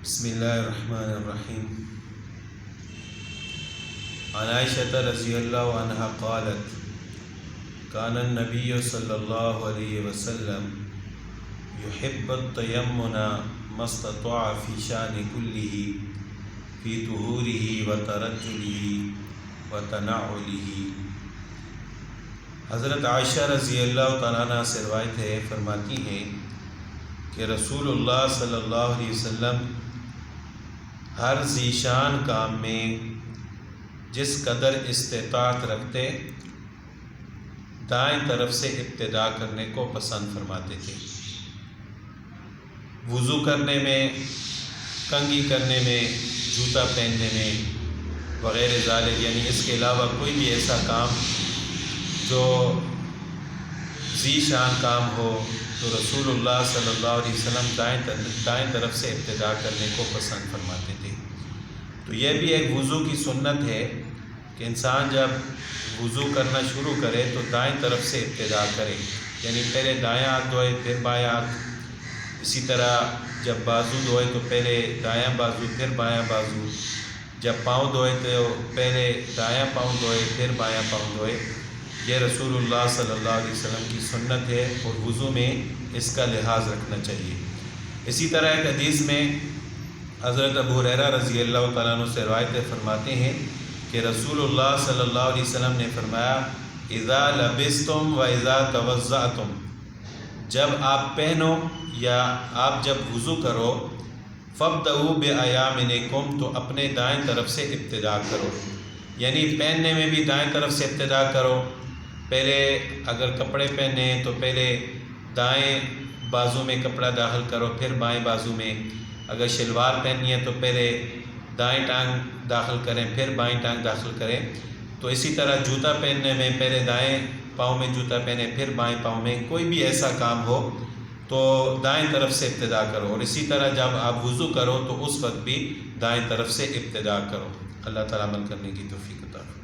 بسم اللہ الرحمن الرحیم عن عائشة رضی اللہ عنہا قالت کان النبی صلی اللہ علیہ وسلم يحب التيمن ما استطاع في شأن كله في طهوره وترجله وتنعله۔ حضرت عائشہ رضی اللہ تعالیٰ عنہ سے روایت ہے، فرماتی ہیں کہ رسول اللہ صلی اللہ علیہ وسلم ہر ذیشان کام میں جس قدر استطاعت رکھتے دائیں طرف سے ابتدا کرنے کو پسند فرماتے تھے۔ وضو کرنے میں، کنگھی کرنے میں، جوتا پہننے میں وغیرہ ذالک، یعنی اس کے علاوہ کوئی بھی ایسا کام جو ذیشان کام ہو تو رسول اللہ صلی اللہ علیہ وسلم دائیں طرف سے ابتدا کرنے کو پسند فرماتے تھے۔ تو یہ بھی ایک وضو کی سنت ہے کہ انسان جب وضو کرنا شروع کرے تو دائیں طرف سے ابتدا کرے، یعنی پہلے دائیں ہاتھ دھوئے پھر بایاں ہاتھ۔ اسی طرح جب بازو دھوئے تو پہلے دایاں بازو پھر بایاں بازو، جب پاؤں دھوئے تو پہلے دایاں پاؤں دھوئے پھر بایاں پاؤں دھوئے۔ یہ رسول اللہ صلی اللہ علیہ وسلم کی سنت ہے اور وضو میں اس کا لحاظ رکھنا چاہیے۔ اسی طرح ایک حدیث میں حضرت ابو ہریرہ رضی اللہ تعالیٰ عنہ سے روایت فرماتے ہیں کہ رسول اللہ صلی اللہ علیہ وسلم نے فرمایا اذا لبستم و اذا توضأتم، جب آپ پہنو یا آپ جب وضو کرو، فابدؤوا بایامنکم، تو اپنے دائیں طرف سے ابتدا کرو، یعنی پہننے میں بھی دائیں طرف سے ابتدا کرو۔ پہلے اگر کپڑے پہنے ہیں تو پہلے دائیں بازو میں کپڑا داخل کرو پھر بائیں بازو میں، اگر شلوار پہننی ہے تو پہلے دائیں ٹانگ داخل کریں پھر بائیں ٹانگ داخل کریں۔ تو اسی طرح جوتا پہننے میں پہلے دائیں پاؤں میں جوتا پہنے پھر بائیں پاؤں میں، کوئی بھی ایسا کام ہو تو دائیں طرف سے ابتدا کرو، اور اسی طرح جب آپ وضو کرو تو اس وقت بھی دائیں طرف سے ابتدا کرو۔ اللہ تعالیٰ عمل کرنے کی توفیق عطا فرمائے۔